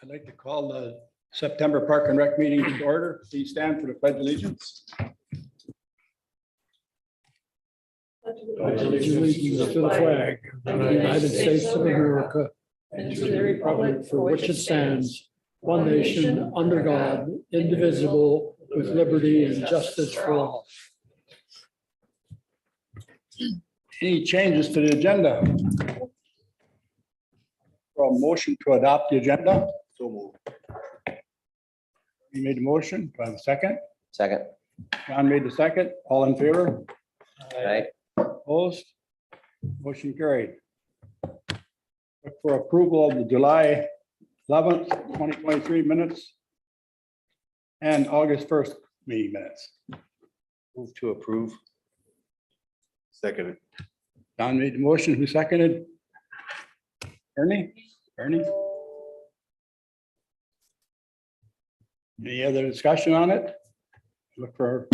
I'd like to call the September Park and Rec meeting to order. Please stand for the pledge of allegiance. Pledge allegiance to the flag of the United States of America and to the republic for which it stands, one nation, under God, indivisible, with liberty and justice for all. Any changes to the agenda? For a motion to adopt the agenda? So moved. You made the motion. Do I have a second? Second. John made the second. All in favor? Right. Opposed? Motion carried. Look for approval of the July 11th, 2023 minutes and August 1st meeting minutes. Move to approve. Second. John made the motion. Who seconded? Ernie? Ernie? Any other discussion on it? Look for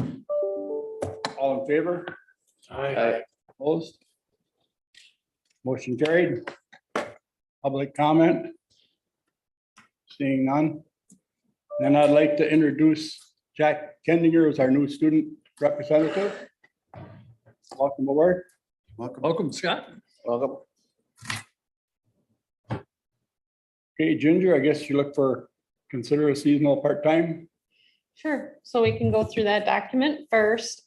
all in favor? Aye. Opposed? Motion carried. Public comment? Seeing none. Then I'd like to introduce Jack Kendinger as our new student representative. Welcome aboard. Welcome, Scott. Welcome. Okay, Ginger, I guess you look for, consider a seasonal part-time. Sure, so we can go through that document first.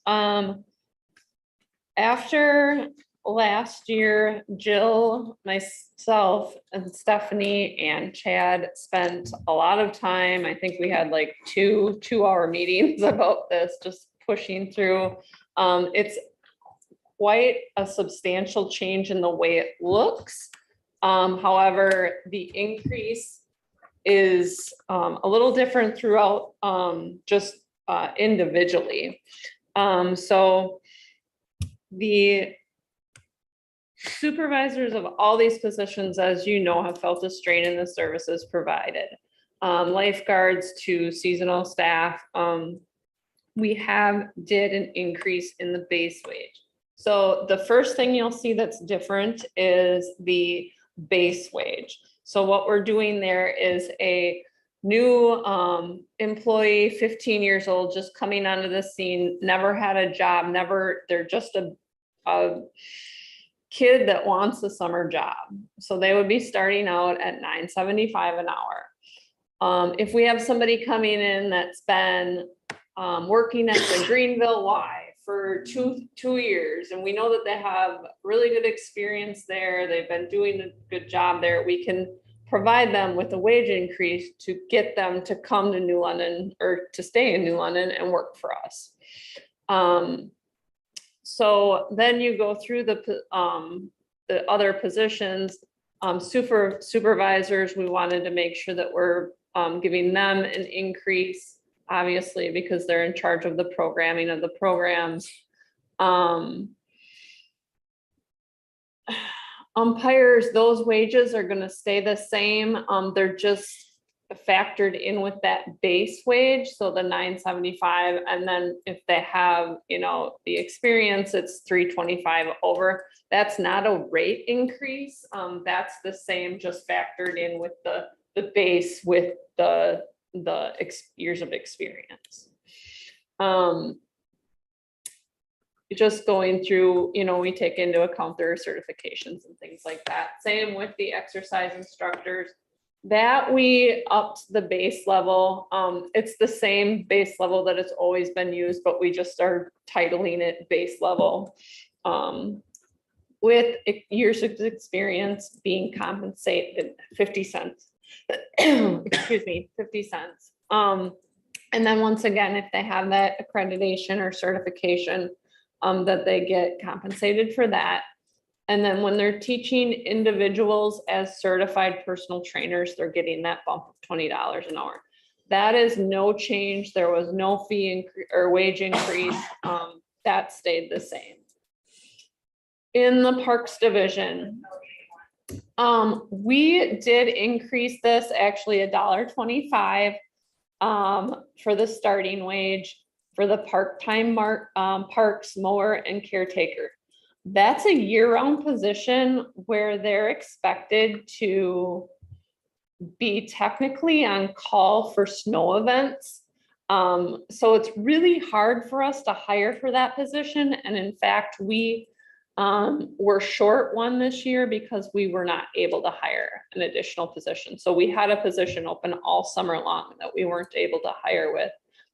After last year, Jill, myself, and Stephanie and Chad spent a lot of time. I think we had like two-hour meetings about this, just pushing through. It's quite a substantial change in the way it looks. However, the increase is a little different throughout, just individually. So the supervisors of all these positions, as you know, have felt a strain in the services provided. Lifeguards to seasonal staff, we did an increase in the base wage. So the first thing you'll see that's different is the base wage. So what we're doing there is a new employee, 15 years old, just coming onto the scene, never had a job, they're just a kid that wants a summer job. So they would be starting out at $9.75 an hour. If we have somebody coming in that's been working at the Greenville Y for two years, and we know that they have really good experience there, they've been doing a good job there, we can provide them with a wage increase to get them to come to New London or to stay in New London and work for us. So then you go through the other positions, supervisors, we wanted to make sure that we're giving them an increase, obviously, because they're in charge of the programming of the programs. Umpires, those wages are gonna stay the same. They're just factored in with that base wage, so the $9.75, and then if they have, the experience, it's $3.25 over. That's not a rate increase. That's the same, just factored in with the base with the years of experience. Just going through, we take into account their certifications and things like that. Same with the exercise instructors, that we upped the base level. It's the same base level that it's always been used, but we just started titling it base level. With years of experience being compensated 50 cents. Excuse me, 50 cents. And then once again, if they have that accreditation or certification, that they get compensated for that. And then when they're teaching individuals as certified personal trainers, they're getting that bump of $20 an hour. That is no change. There was no fee increase or wage increase. That stayed the same. In the Parks Division, we did increase this actually $1.25 for the starting wage for the part-time parks mower and caretaker. That's a year-round position where they're expected to be technically on call for snow events. So it's really hard for us to hire for that position. And in fact, we were short one this year because we were not able to hire an additional position. So we had a position open all summer long that we weren't able to hire with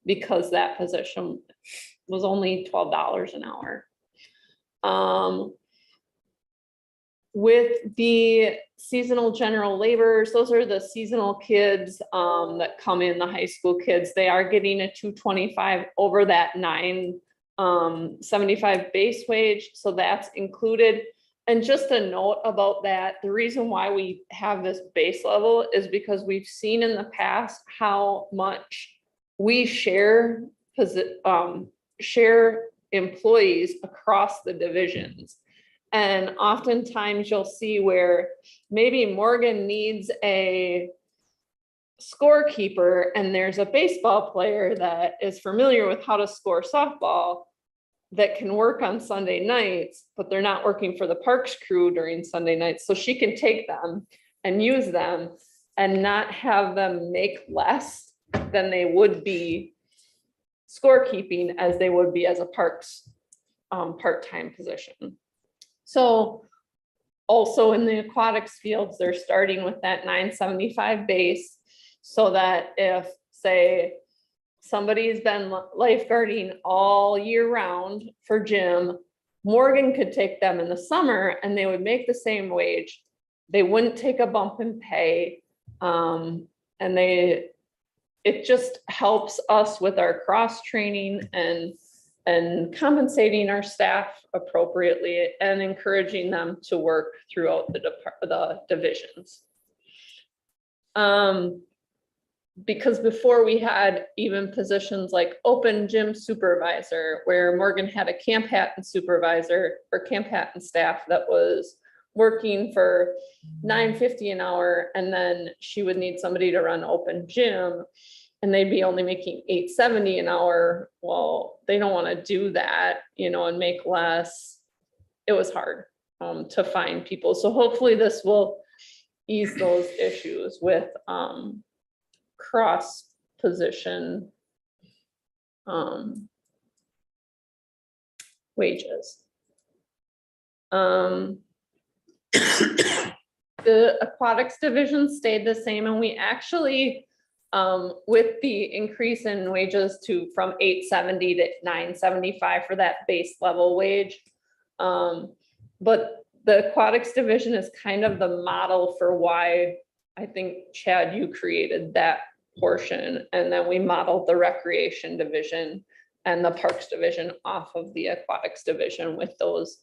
because that position was only $12 an hour. With the seasonal general laborers, those are the seasonal kids that come in, the high school kids. They are getting a 225 over that $9.75 base wage, so that's included. And just a note about that, the reason why we have this base level is because we've seen in the past how much we share employees across the divisions. And oftentimes you'll see where maybe Morgan needs a scorekeeper and there's a baseball player that is familiar with how to score softball that can work on Sunday nights, but they're not working for the parks crew during Sunday nights. So she can take them and use them and not have them make less than they would be scorekeeping as they would be as a parks part-time position. So also in the aquatics fields, they're starting with that $9.75 base so that if, say, somebody's been lifeguarding all year round for Jim, Morgan could take them in the summer and they would make the same wage. They wouldn't take a bump in pay. And it just helps us with our cross training and compensating our staff appropriately and encouraging them to work throughout the divisions. Because before we had even positions like open gym supervisor, where Morgan had a Camp Hatton supervisor or Camp Hatton staff that was working for $9.50 an hour, and then she would need somebody to run open gym and they'd be only making $8.70 an hour. Well, they don't want to do that, and make less. It was hard to find people. So hopefully this will ease those issues with cross position wages. The aquatics division stayed the same, and we actually, with the increase in wages from $8.70 to $9.75 for that base level wage. But the aquatics division is kind of the model for why I think, Chad, you created that portion, and then we modeled the recreation division and the parks division off of the aquatics division with those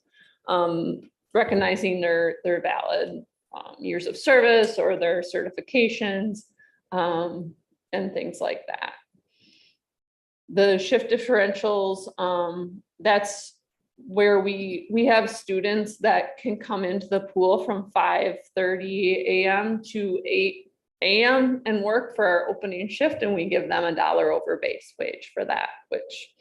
recognizing their valid years of service or their certifications and things like that. The shift differentials, that's where we have students that can come into the pool from 5:30 a.m. to 8 a.m. and work for our opening shift, and we give them $1 over base wage for that, which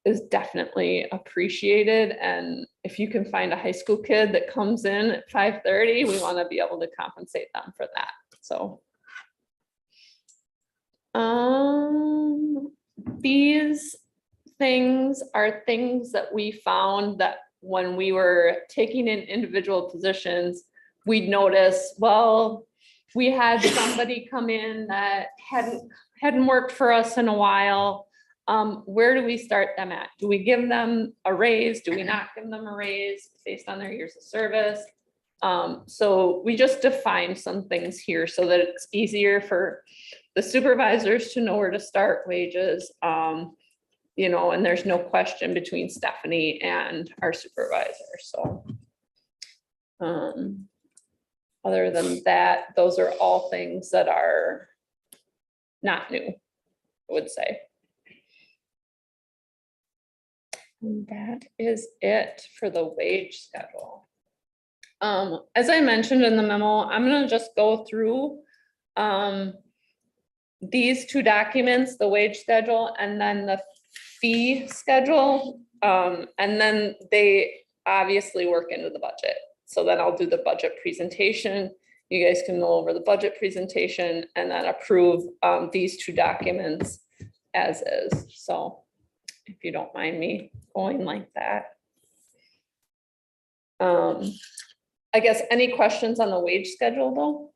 is definitely appreciated. And if you can find a high school kid that comes in at 5:30, we want to be able to compensate them for that. So these things are things that we found that when we were taking in individual positions, we'd notice, well, we had somebody come in that hadn't worked for us in a while. Where do we start them at? Do we give them a raise? Do we not give them a raise based on their years of service? So we just defined some things here so that it's easier for the supervisors to know where to start wages. And there's no question between Stephanie and our supervisor. So other than that, those are all things that are not new, I would say. And that is it for the wage schedule. As I mentioned in the memo, I'm going to just go through these two documents, the wage schedule and then the fee schedule. And then they obviously work into the budget. So then I'll do the budget presentation. you guys can go over the budget presentation and then approve these two documents as is. So if you don't mind me going like that. I guess any questions on the wage schedule though?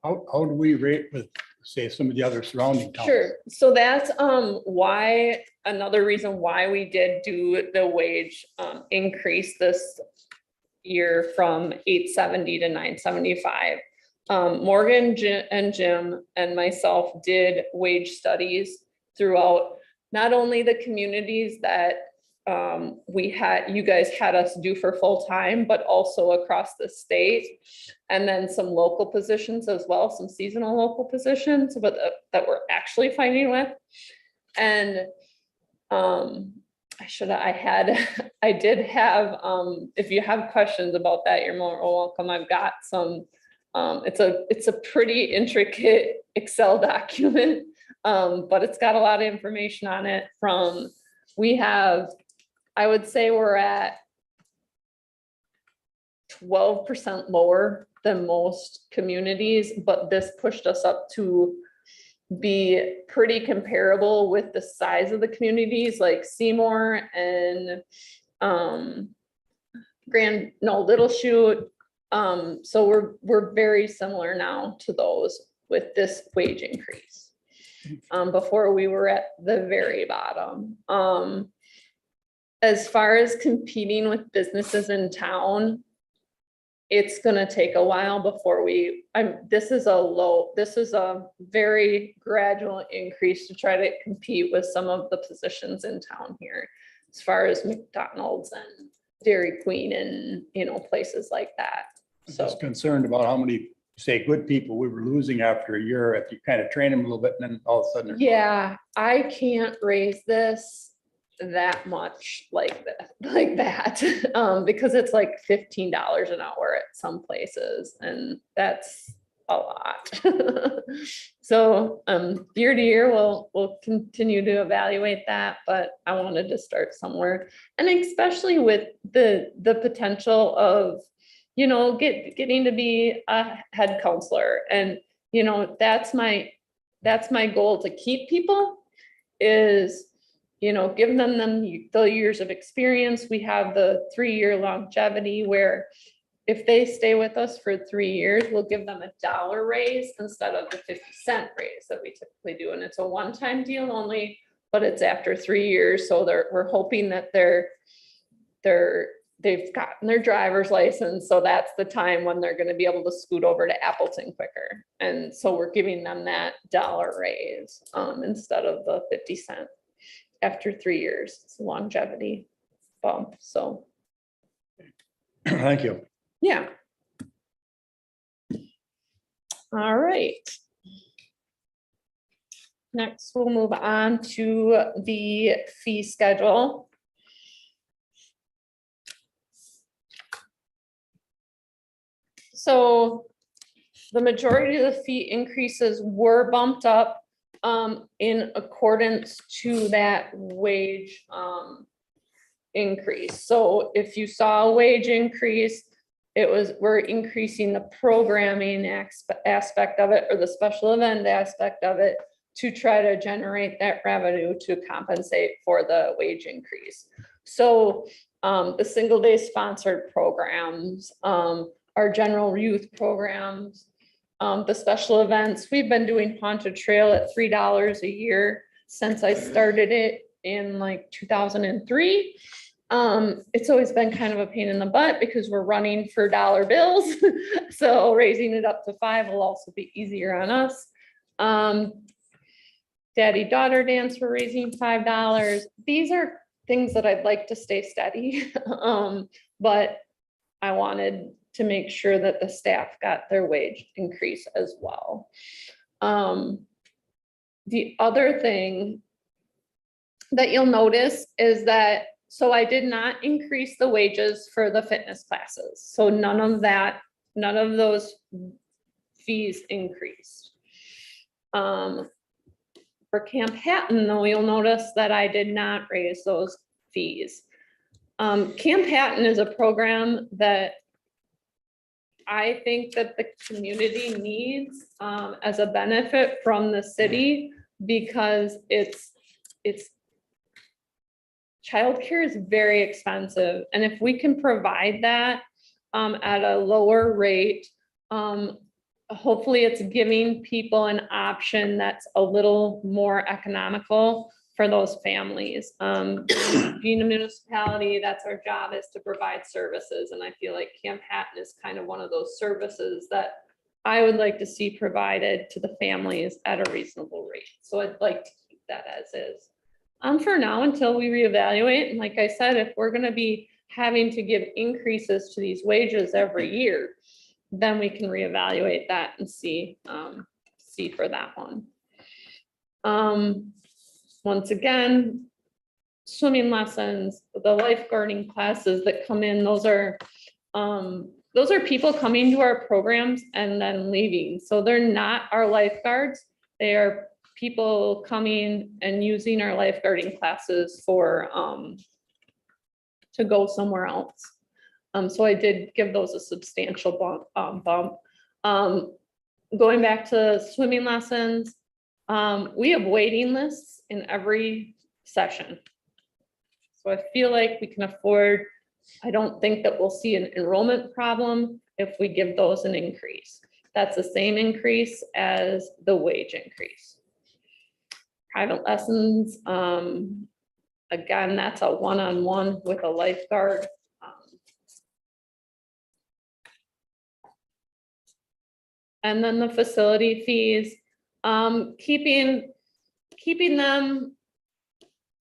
How do we rate with, say, some of the other surrounding towns? Sure, so that's why, another reason why we did do the wage increase this year from 870 to 975. Morgan and Jim and myself did wage studies throughout not only the communities that you guys had us do for full time, but also across the state. And then some local positions as well, some seasonal local positions, but that we're actually fighting with. And I did have, if you have questions about that, you're more welcome. I've got some, it's a pretty intricate Excel document, but it's got a lot of information on it from, I would say we're at 12% lower than most communities, but this pushed us up to be pretty comparable with the size of the communities like Seymour and Little Chute. So we're very similar now to those with this wage increase. Before we were at the very bottom. As far as competing with businesses in town, it's gonna take a while before this is a very gradual increase to try to compete with some of the positions in town here. As far as McDonald's and Dairy Queen and, places like that. I'm So, just concerned about how many, say, good people we were losing after a year, if you kind of train them a little bit and then all of a sudden. yeah, I can't raise this that much like that, because it's like $15 an hour at some places, and that's a lot. So year to year, we'll continue to evaluate that, but I wanted to start somewhere, and especially with the potential of, getting to be a head counselor, and that's my goal, to keep people is, give them the years of experience. We have the 3-year longevity where if they stay with us for 3 years, we'll give them $1 raise instead of the 50-cent raise that we typically do. And it's a one-time deal only, but it's after 3 years. So we're hoping that they've gotten their driver's license. So that's the time when they're going to be able to scoot over to Appleton quicker. And so we're giving them that $1 raise instead of the 50-cent. After 3 years, it's a longevity bump, so. Thank you. Yeah. All right. Next, we'll move on to the fee schedule. So the majority of the fee increases were bumped up in accordance to that wage increase. So if you saw a wage increase, we're increasing the programming aspect of it, or the special event aspect of it, to try to generate that revenue to compensate for the wage increase. So the single day sponsored programs, our general youth programs, the special events, we've been doing Haunted Trail at $3 a year since I started it in like 2003. It's always been kind of a pain in the butt because we're running for dollar bills. So raising it up to $5 will also be easier on us. Daddy daughter dance, we're raising $5. These are things that I'd like to stay steady. But I wanted to make sure that the staff got their wage increase as well. The other thing that you'll notice is that, so I did not increase the wages for the fitness classes. So none of those fees increased. For Camp Hatton, though, you'll notice that I did not raise those fees. Camp Hatton is a program that I think that the community needs, as a benefit from the city, because it's childcare is very expensive, and if we can provide that, at a lower rate, hopefully it's giving people an option that's a little more economical for those families. Being a municipality, that's our job, is to provide services, and I feel like Camp Hatton is kind of one of those services that I would like to see provided to the families at a reasonable rate. So I'd like to keep that as is. For now, until we reevaluate, and like I said, if we're gonna be having to give increases to these wages every year, then we can reevaluate that and see for that one. Once again, swimming lessons, the lifeguarding classes that come in, those are people coming to our programs and then leaving. So they're not our lifeguards. They are people coming and using our lifeguarding classes for, to go somewhere else. So I did give those a substantial bump. Going back to swimming lessons, we have waiting lists in every session. So I feel like we can afford, I don't think that we'll see an enrollment problem if we give those an increase. That's the same increase as the wage increase. Private lessons, again, that's a one-on-one with a lifeguard. And then the facility fees, keeping them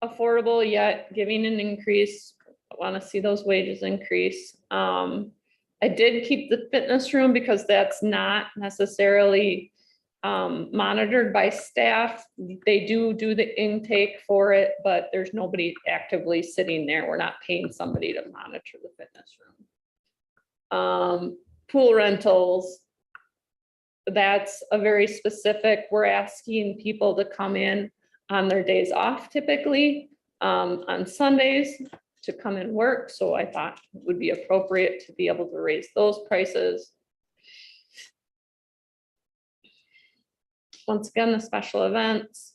affordable yet giving an increase. I want to see those wages increase. I did keep the fitness room because that's not necessarily monitored by staff. They do the intake for it, but there's nobody actively sitting there. We're not paying somebody to monitor the fitness room. Pool rentals, that's a very specific, we're asking people to come in on their days off typically, on Sundays to come and work. So I thought it would be appropriate to be able to raise those prices. Once again, the special events.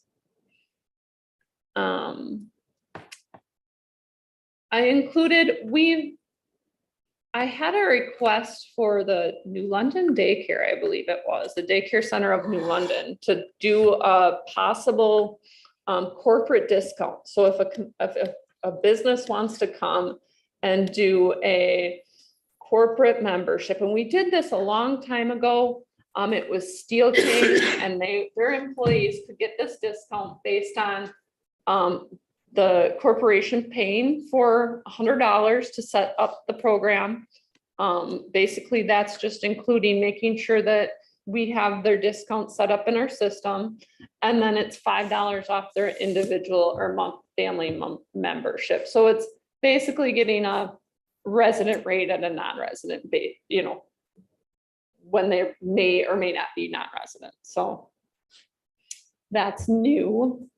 I had a request for the New London Daycare, I believe it was, the Daycare Center of New London, to do a possible corporate discount. So if a business wants to come and do a corporate membership, and we did this a long time ago, it was Steel King, and their employees could get this discount based on the corporation paying for $100 to set up the program. Basically, that's just including making sure that we have their discount set up in our system. And then it's $5 off their individual or family membership. So it's basically getting a resident rate at a non-resident, when they may or may not be non-resident. So that's new.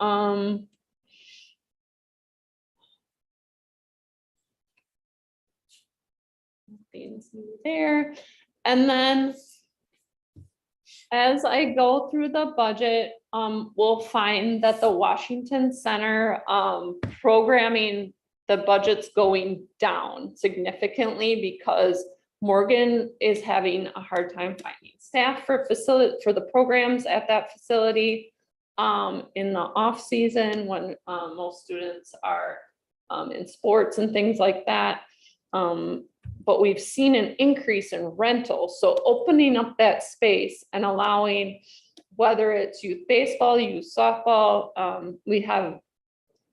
Things there. And then as I go through the budget, we'll find that the Washington Center programming, the budget's going down significantly because Morgan is having a hard time finding staff for the programs at that facility in the off season when most students are in sports and things like that. But we've seen an increase in rentals. So opening up that space and allowing, whether it's youth baseball, youth softball, we have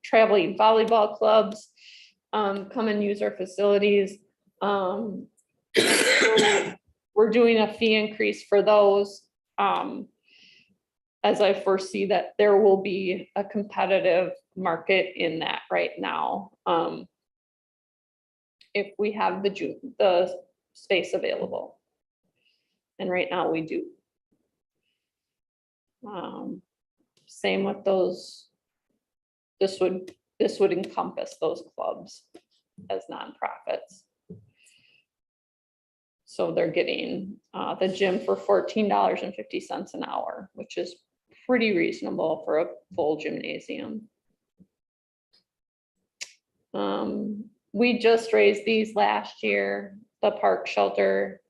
traveling volleyball clubs come and use our facilities. We're doing a fee increase for those, as I foresee that there will be a competitive market in that right now. If we have the space available. And right now we do. Same with those. This would encompass those clubs as nonprofits. So they're getting the gym for $14.50 an hour, which is pretty reasonable for a full gymnasium. We just raised these last year, the park shelter.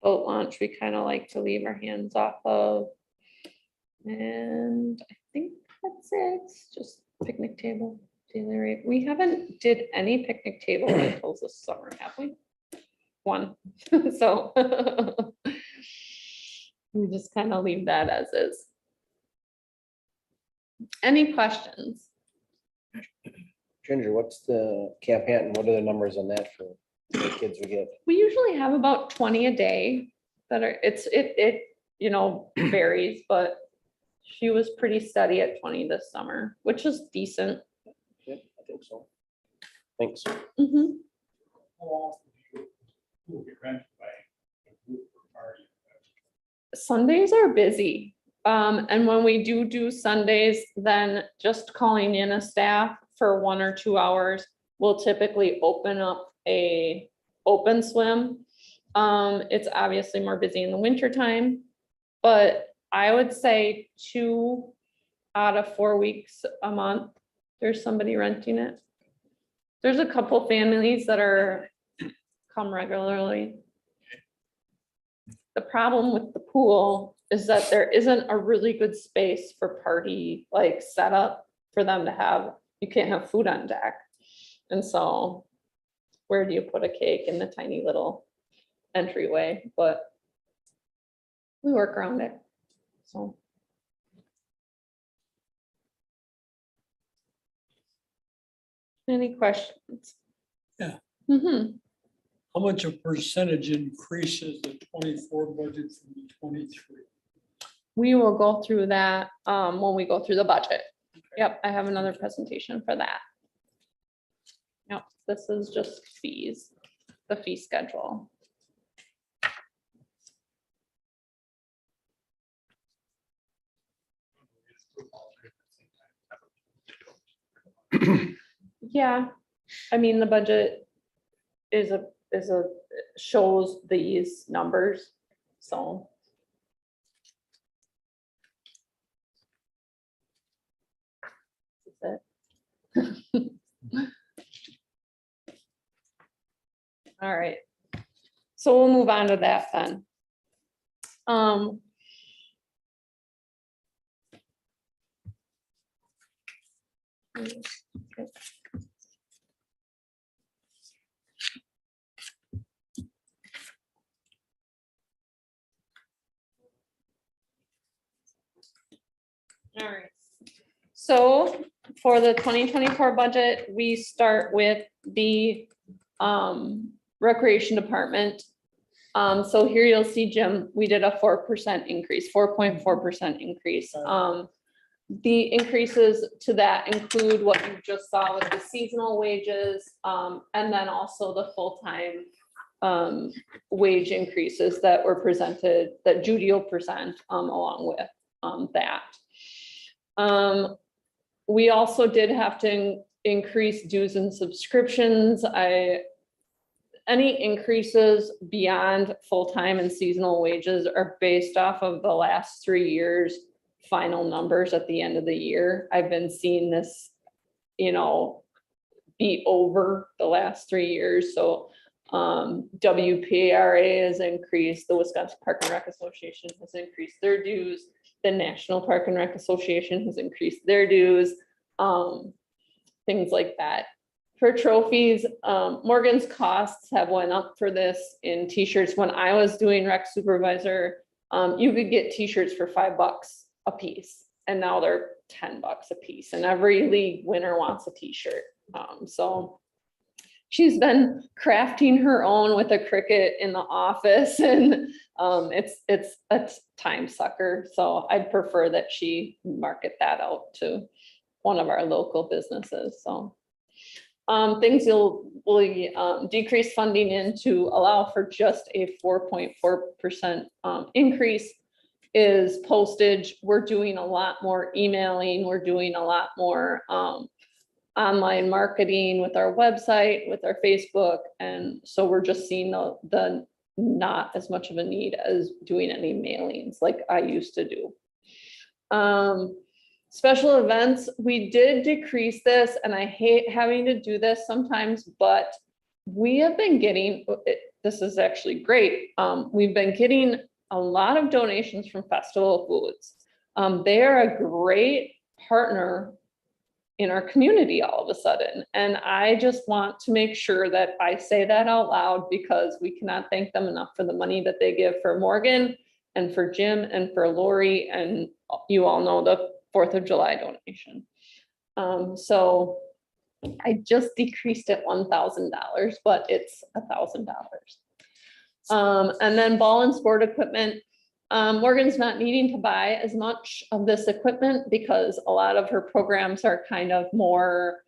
Boat launch, we kind of like to leave our hands off of. And I think that's it, just picnic table, daily rate. We haven't did any picnic table rentals this summer, have we? One, so. We just kind of leave that as is. Any questions? Ginger, what's the Camp Hanton? What are the numbers on that for the kids we get? We usually have about 20 a day that are, it you know, varies, but she was pretty steady at 20 this summer, which is decent. Yeah, I think so. Thanks. Mhm. Sundays are busy. And when we do Sundays, then just calling in a staff for 1 or 2 hours, we'll typically open up a open swim. It's obviously more busy in the winter time, but I would say 2 out of 4 weeks a month, there's somebody renting it. There's a couple families that come regularly. The problem with the pool is that there isn't a really good space for party like setup for them to have. You can't have food on deck. And so where do you put a cake in the tiny little entryway? But we work around it. So. Any questions? Yeah. Mm-hmm. How much a percentage increases the 24 budget from the 23? We will go through that when we go through the budget. Yep, I have another presentation for that. Yep, this is just fees, the fee schedule. Yeah, I mean, the budget shows these numbers, so. That's it. All right, so we'll move on to that then. All right. So for the 2024 budget, we start with the recreation department. So here you'll see, Jim, we did a 4% increase, 4.4% increase. The increases to that include what you just saw with the seasonal wages, and then also the full-time wage increases that were presented, that Judy will present along with that. We also did have to increase dues and subscriptions. Any increases beyond full-time and seasonal wages are based off of the last 3 years' final numbers at the end of the year. I've been seeing this, you know, be over the last 3 years. So WPRA has increased, the Wisconsin Park and Rec Association has increased their dues. The National Park and Rec Association has increased their dues, things like that. For trophies, Morgan's costs have went up for this in t-shirts. When I was doing rec supervisor, you could get t-shirts for $5 a piece, and now they're $10 a piece, and every league winner wants a t-shirt. So she's been crafting her own with a Cricut in the office, and it's a time sucker. So I'd prefer that she market that out to one of our local businesses. So things will decrease funding in to allow for just a 4.4% increase is postage. We're doing a lot more emailing. We're doing a lot more online marketing with our website, with our Facebook. And so we're just seeing the not as much of a need as doing any mailings like I used to do. Special events, we did decrease this, and I hate having to do this sometimes, but we have been getting, this is actually great. We've been getting a lot of donations from Festival of Foods. They are a great partner in our community all of a sudden. And I just want to make sure that I say that out loud, because we cannot thank them enough for the money that they give for Morgan and for Jim and for Lori, and you all know the 4th of July donation. So I just decreased it $1,000, but it's $1,000. And then ball and sport equipment. Morgan's not needing to buy as much of this equipment because a lot of her programs are kind of more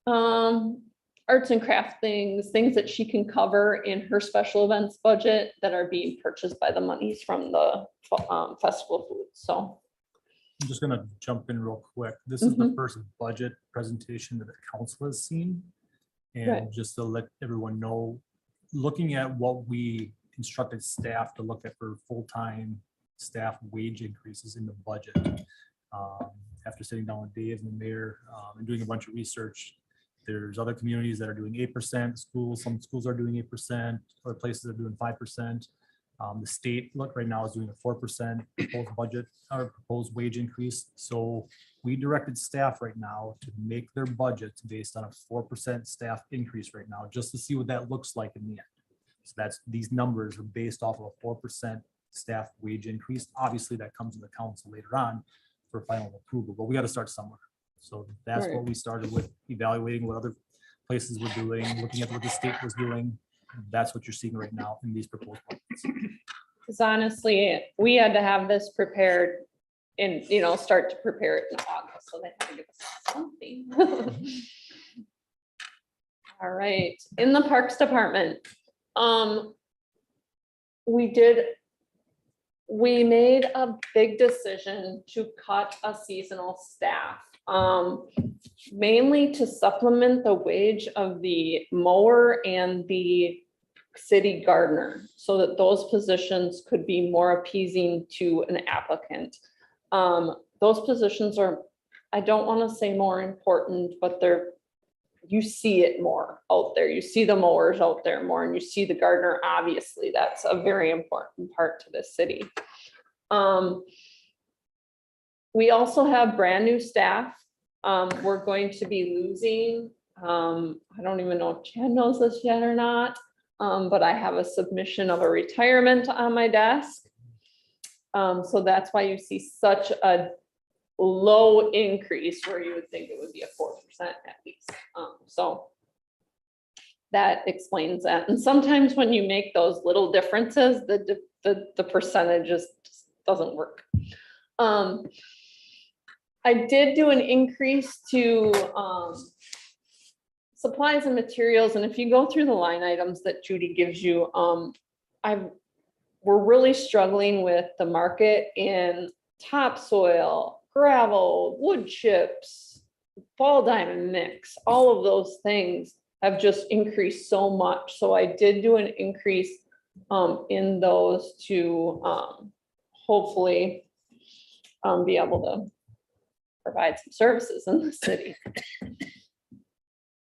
arts and craft things that she can cover in her special events budget that are being purchased by the monies from the Festival of Foods. So I'm just gonna jump in real quick. This is the Mhm. first budget presentation that the council has seen. Right. And just to let everyone know, looking at what we instructed staff to look at for full-time staff wage increases in the budget. After sitting down with Dave and the mayor and doing a bunch of research, there's other communities that are doing 8%, some schools are doing 8%, other places are doing 5%. The state, look, right now is doing a 4% proposed budget or proposed wage increase. So we directed staff right now to make their budgets based on a 4% staff increase right now, just to see what that looks like in the end. So these numbers are based off of a 4% staff wage increase. Obviously, that comes to the council later on for final approval, but we got to start somewhere. So that's Right. what we started with, evaluating what other places were doing, looking at what the state was doing. That's what you're seeing right now in these proposed budgets. because honestly, we had to have this prepared and, start to prepare it in August, so they had to give us something. All right, in the Parks Department, we made a big decision to cut a seasonal staff. Mainly to supplement the wage of the mower and the city gardener, so that those positions could be more appeasing to an applicant. Those positions are, I don't want to say more important, but you see it more out there. You see the mowers out there more, and you see the gardener. Obviously, that's a very important part to this city. We also have brand new staff. We're going to be losing, I don't even know if Chad knows this yet or not, but I have a submission of a retirement on my desk. So that's why you see such a low increase where you would think it would be a 4% at least. So that explains that. And sometimes when you make those little differences, the percentage just doesn't work. I did do an increase to supplies and materials, and if you go through the line items that Judy gives you, we're really struggling with the market in topsoil, gravel, wood chips, ball diamond mix. All of those things have just increased so much. So I did do an increase in those to hopefully be able to provide some services in the city.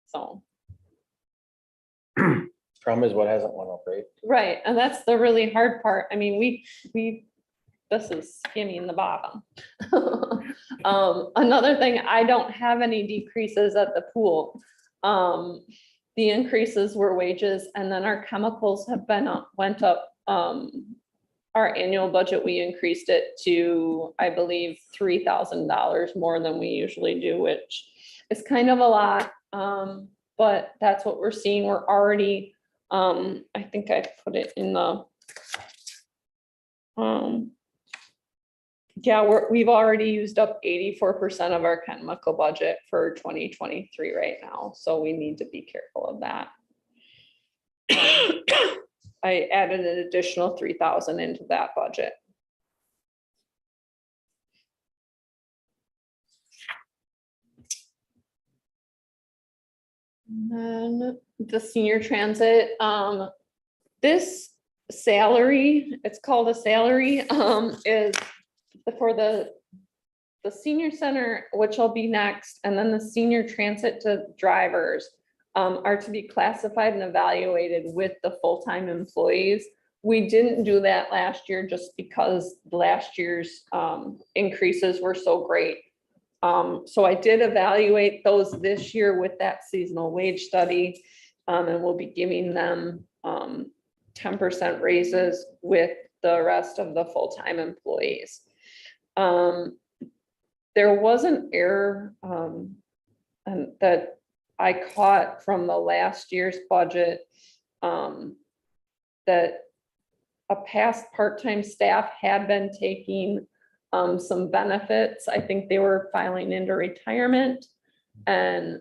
So. Problem is what hasn't went up, right? Right, and that's the really hard part. I mean, this is skinny in the bottom. Another thing, I don't have any decreases at the pool. The increases were wages, and then our chemicals have went up. Our annual budget, we increased it to, I believe, $3,000 more than we usually do, which is kind of a lot. But that's what we're seeing. We're already, I think I put it in the, yeah, we've already used up 84% of our chemical budget for 2023 right now. So we need to be careful of that. I added an additional 3,000 into that budget. And then the senior transit, this salary, it's called a salary, is for the senior center, which will be next, and then the senior transit to drivers are to be classified and evaluated with the full-time employees. We didn't do that last year just because last year's increases were so great. So I did evaluate those this year with that seasonal wage study, and we'll be giving them 10% raises with the rest of the full-time employees. There was an error and that I caught from the last year's budget, that a past part-time staff had been taking some benefits. I think they were filing into retirement, and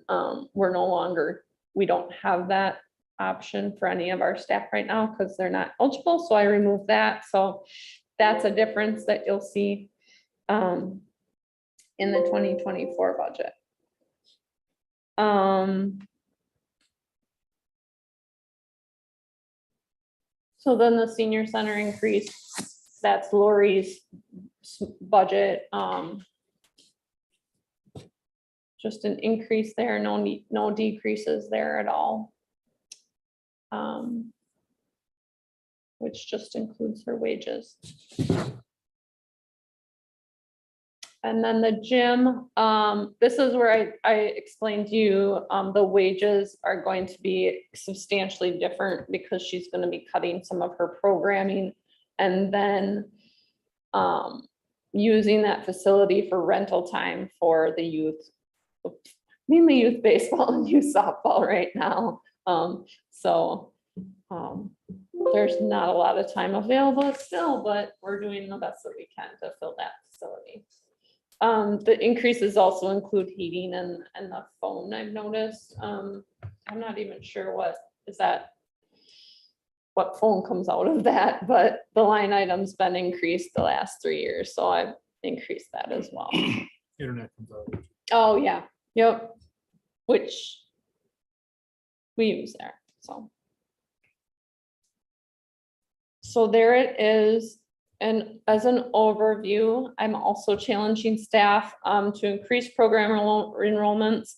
we don't have that option for any of our staff right now because they're not eligible. So I removed that. So that's a difference that you'll see in the 2024 budget. So then the senior center increase, that's Lori's budget. Just an increase there, no decreases there at all. Which just includes her wages. And then the gym, this is where I explained to you, the wages are going to be substantially different because she's going to be cutting some of her programming and then using that facility for rental time for the youth, mainly youth baseball and youth softball right now. There's not a lot of time available still, but we're doing the best that we can to fill that facility. The increases also include heating and the phone, I've noticed. I'm not even sure what phone comes out of that, but the line item's been increased the last 3 years, so I've increased that as well. Internet comes out. Oh, yeah, yep, which we use there, so. So there it is. And as an overview, I'm also challenging staff to increase program enrollments.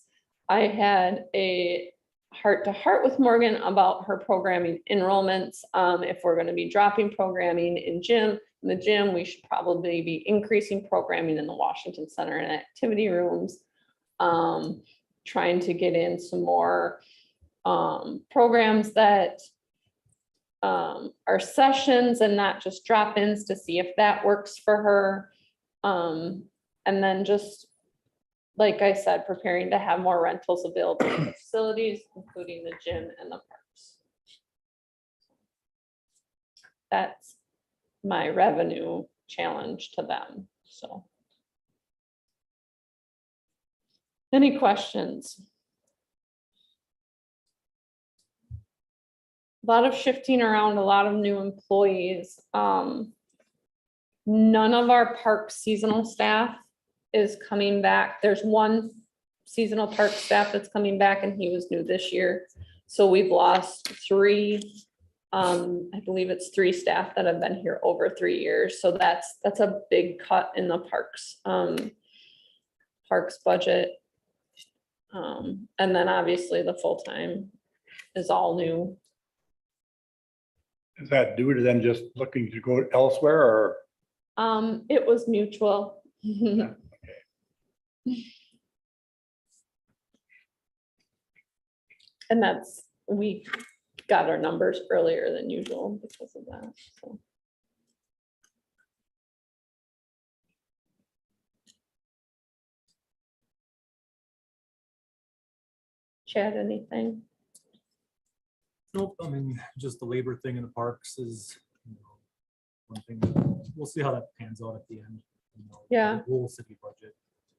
I had a heart-to-heart with Morgan about her programming enrollments. If we're going to be dropping programming in the gym, we should probably be increasing programming in the Washington Center and activity rooms. Trying to get in some more programs that our sessions and not just drop-ins to see if that works for her. And then just, like I said, preparing to have more rentals available in the facilities, including the gym and the parks. That's my revenue challenge to them, so. Any questions? A lot of shifting around, a lot of new employees. None of our park seasonal staff is coming back. There's one seasonal park staff that's coming back and he was new this year. So we've lost 3, I believe it's 3 staff that have been here over 3 years. So that's a big cut in the parks budget. And then obviously the full-time is all new. Is that due to them just looking to go elsewhere or? It was mutual. And we got our numbers earlier than usual because of that, so. Chad, anything? Nope, I mean, just the labor thing in the parks is, one thing. That we'll see how that pans out at the end. Yeah. The whole city budget.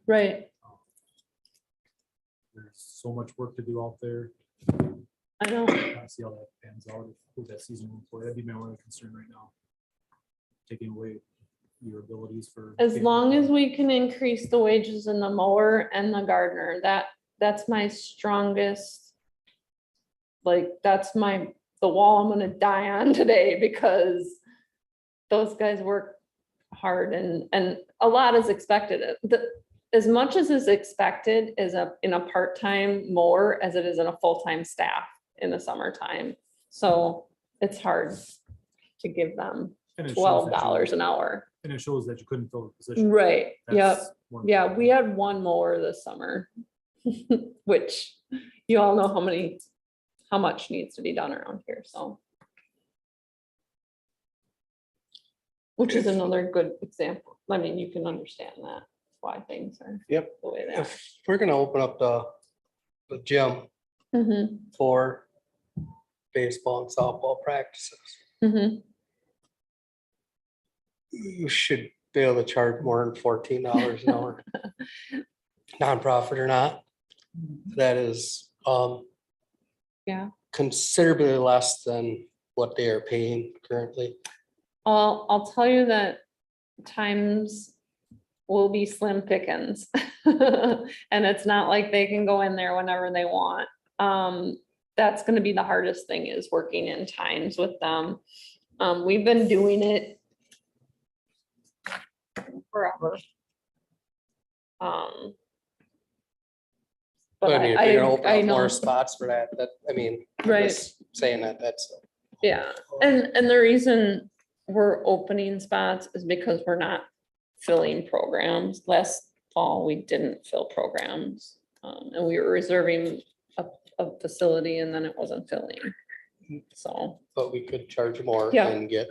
Right, There's so much work to do out there. I know. Gotta see how that pans out with that seasonal employee. That'd be my only concern right now. Taking away your abilities for. As long as we can increase the wages in the mower and the gardener, that's my strongest like, that's the wall I'm gonna die on today, because those guys work hard, and a lot is expected. As much as is expected in a part-time mower as it is in a full-time staff in the summertime. So it's hard to give them And it shows that you- $12 an hour. And it shows that you couldn't fill the position. Right, yep. That's one- Yeah, we had one mower this summer, which you all know how much needs to be done around here, so. Which is another good example. I mean, you can understand that, why things are Yep. the way they are. If we're gonna open up the gym Mhm, for baseball and softball practices, mhm. you should be able to charge more than $14 an hour. Nonprofit or not, that is Yeah. considerably less than what they are paying currently. I'll tell you that times will be slim pickings. And it's not like they can go in there whenever they want. That's gonna be the hardest thing, is working in times with them. We've been doing it forever. But I mean, if you're gonna open I up more know, spots for that, I mean, I'm right. just saying that's. Yeah, and the reason we're opening spots is because we're not filling programs. Last fall, we didn't fill programs. And we were reserving a facility, and then it wasn't filling. So, But we could charge more Yeah. and get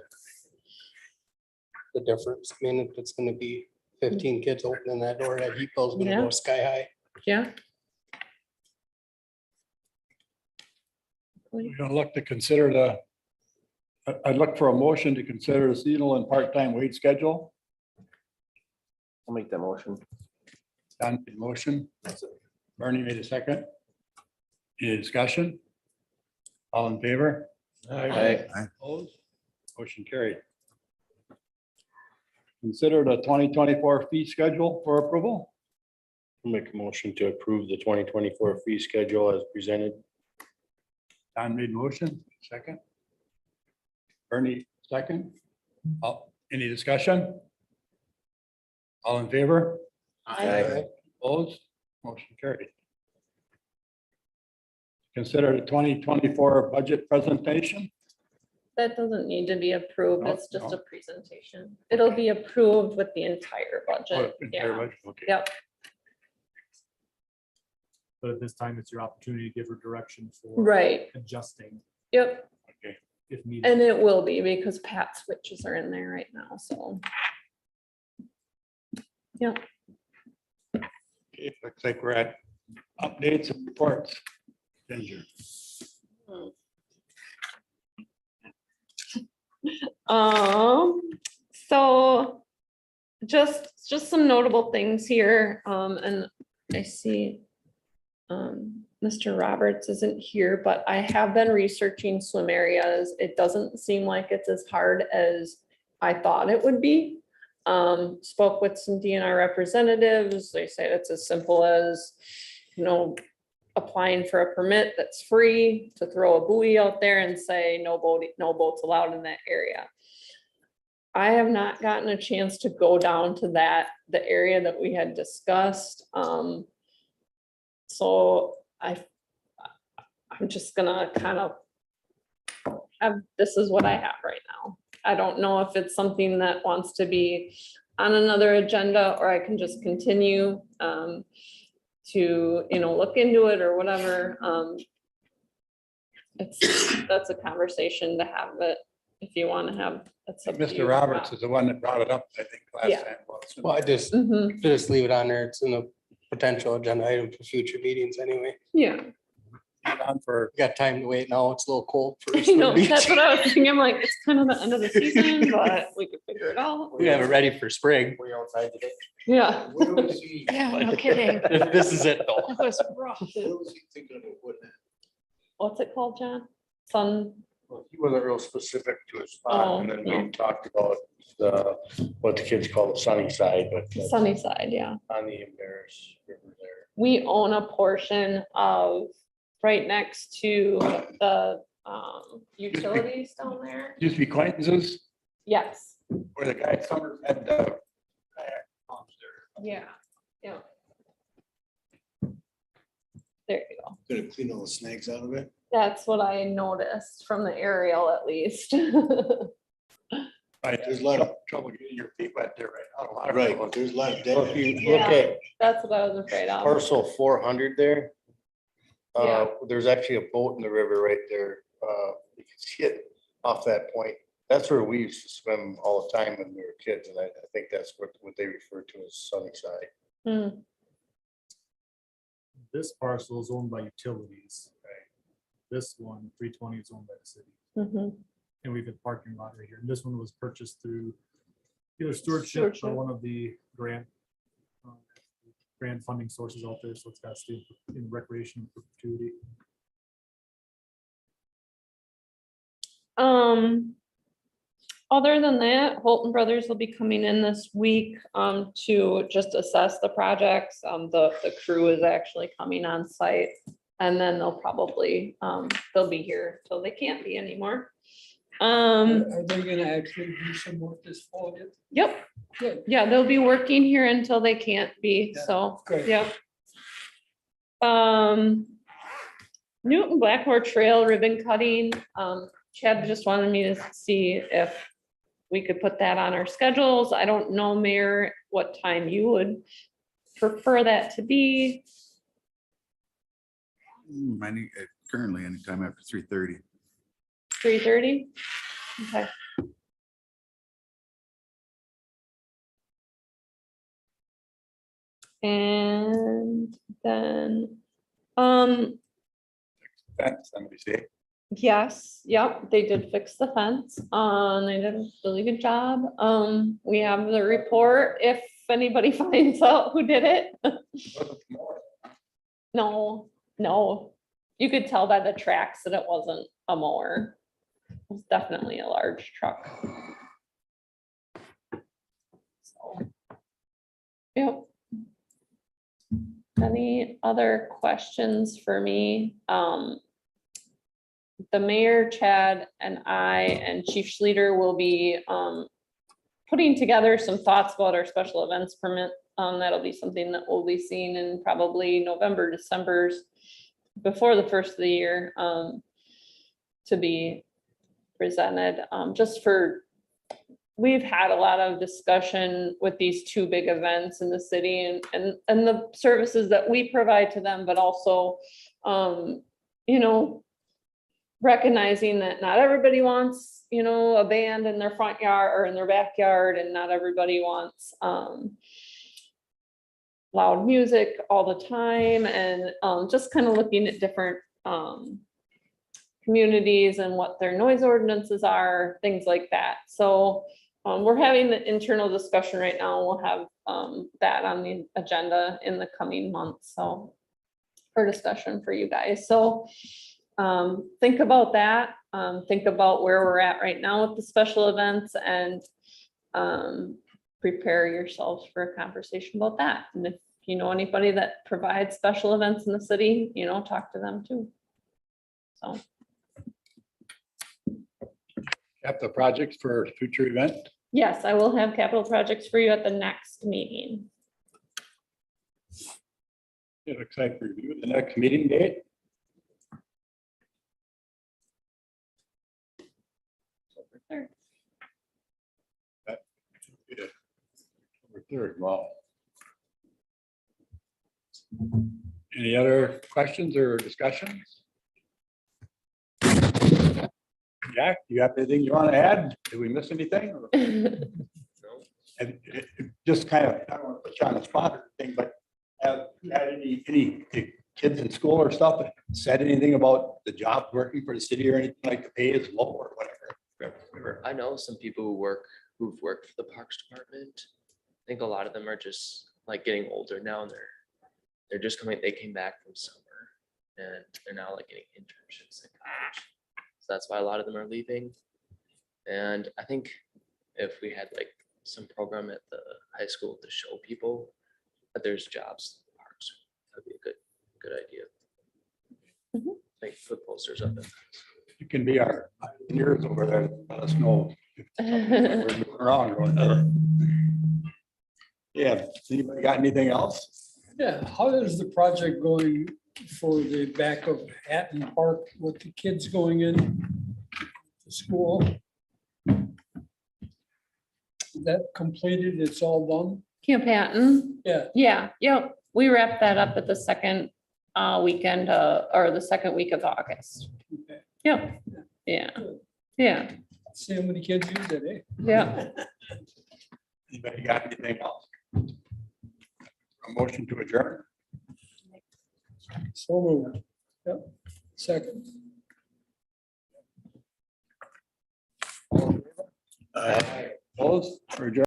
the difference. I mean, if it's gonna be 15 kids opening that door, that heat bill's gonna Yeah. go sky high. yeah. We're gonna look to consider I'd look for a motion to consider the seasonal and part-time wage schedule. I'll make that motion. Don made a motion. Bernie made a second. Any discussion? All in favor? Aye. Opposed? Motion carried. Consider the 2024 fee schedule for approval. I'll make a motion to approve the 2024 fee schedule as presented. Don made a motion, second. Bernie, second. Any discussion? All in favor? Aye. Opposed? Motion carried. Consider the 2024 budget presentation. That doesn't need to be approved. No, It's just no. a presentation. It'll be approved with the entire Oh, budget. entire Yeah, budget, okay. yep, But at this time, it's your opportunity to give her direction for right, adjusting yep. if needed. And it will be, because Pat switches are in there right now, so. Yeah, Okay, looks like we're at updates and reports. Ginger. So just some notable things here, and I see Mr. Roberts isn't here, but I have been researching swim areas. It doesn't seem like it's as hard as I thought it would be. Spoke with some DNR representatives. They say it's as simple as, applying for a permit that's free, to throw a buoy out there and say no boats allowed in that area. I have not gotten a chance to go down to the area that we had discussed. So I'm just gonna kind of this is what I have right now. I don't know if it's something that wants to be on another agenda, or I can just continue to, look into it or whatever. That's a conversation to have, but if you want to have. that's up to you. Mr. Roberts is the one that brought it up, I think, last Yeah. time. Well, I just Mhm, leave it on there. It's in a potential agenda item for future meetings anyway. yeah, On for, We got time to wait now. It's a little cold for. I know, spring that's beach. what I was thinking. I'm like, it's kind of the end of the season, but we could figure it out. We have it ready for spring. We outside today. Yeah. Yeah, no kidding. This is it though. That was rough. What's it called, John? Sun, He wasn't real specific to a spot, and then we talked about what the kids call the sunny side, but that's sunny side, yeah. on the Embarrass River there. We own a portion of right next to the utilities down there. Used to be Clayton's, Yes, where the guy Summers had the kayak pumps there. yeah, yeah. There you go. Gonna clean all the snags out of it. That's what I noticed from the aerial at least. Right, There's a lot of- trouble getting your feet wet there right now. A lot of Right, trouble. there's a lot of So if dead. you look Yeah. at That's what I was afraid of. parcel 400 there, Yeah. there's actually a boat in the river right there. You can see it off that point. That's where we used to swim all the time when we were kids, and I think that's what they refer to as Sunnyside. Hmm, This parcel is owned by utilities. This one, 320, is owned by the city. mhm. And we've got parking lot right here. And this one was purchased through either stewardship or Stewardship. one of the grant funding sources out there. So it's got to stay in recreation in perpetuity. Other than that, Holton Brothers will be coming in this week, to just assess the projects. The crew is actually coming on site. And then they'll probably, they'll be here till they can't be anymore. Are they gonna actually do some work this fall yet? Yep, Good. yeah, they'll be working here until they can't be, Yeah, so, great. yep. Newton Blackmore Trail ribbon cutting, Chad just wanted me to see if we could put that on our schedules. I don't know, Mayor, what time you would prefer that to be. Currently anytime after 3:30. 3:30? Okay. And then, Fence, somebody say. yes, yep, they did fix the fence. They did a really good job. We have the report if anybody finds out who did it. No, no. You could tell by the tracks that it wasn't a mower. It was definitely a large truck. So, yep. Any other questions for me? The mayor, Chad, and I, and Chief Schleter will be putting together some thoughts about our special events permit. That'll be something that we'll be seeing in probably November, December's, before the first of the year, to be presented, just for, we've had a lot of discussion with these two big events in the city and the services that we provide to them, but also, you know, recognizing that not everybody wants, you know, a band in their front yard or in their backyard, and not everybody wants, loud music all the time, and just kind of looking at different communities and what their noise ordinances are, things like that. So we're having the internal discussion right now. We'll have that on the agenda in the coming months, so for discussion for you guys. So think about that. Think about where we're at right now with the special events, and prepare yourselves for a conversation about that. And if you know anybody that provides special events in the city, you know, talk to them too. So, Capital projects for future event. yes, I will have capital projects for you at the next meeting. It looks like review the next meeting date. Sure. October 3rd, wow. Any other questions or discussions? Jack, you have anything you want to add? Did we miss anything? Or- And just kind of, I don't want to put you on the spot or anything, but have you had any kids in school or stuff that said anything about the job working for the city or anything, like the pay is low or whatever? I know some people who've worked for the Parks Department. I think a lot of them are just like getting older now, and they're just they came back from summer and they're now like getting internships in college. So that's why a lot of them are leaving. And I think if we had like some program at the high school to show people that there's jobs in the parks, that'd be a good idea. like put posters up. You can be our engineers over there, let us know. if we're moving around or whatever. Yeah, anybody got anything else? Yeah, how is the project going for the back of Hatton Park with the kids going in to school? Is that completed? It's all done? Camp Hatton, Yeah, yeah, yep, we wrapped that up at the second weekend, or the second week of August. okay. Yep, yeah, yeah, See how many kids use it, eh? yeah. Anybody got anything else? A motion to adjourn? So moved. Yep, second. Opposed or adjourned?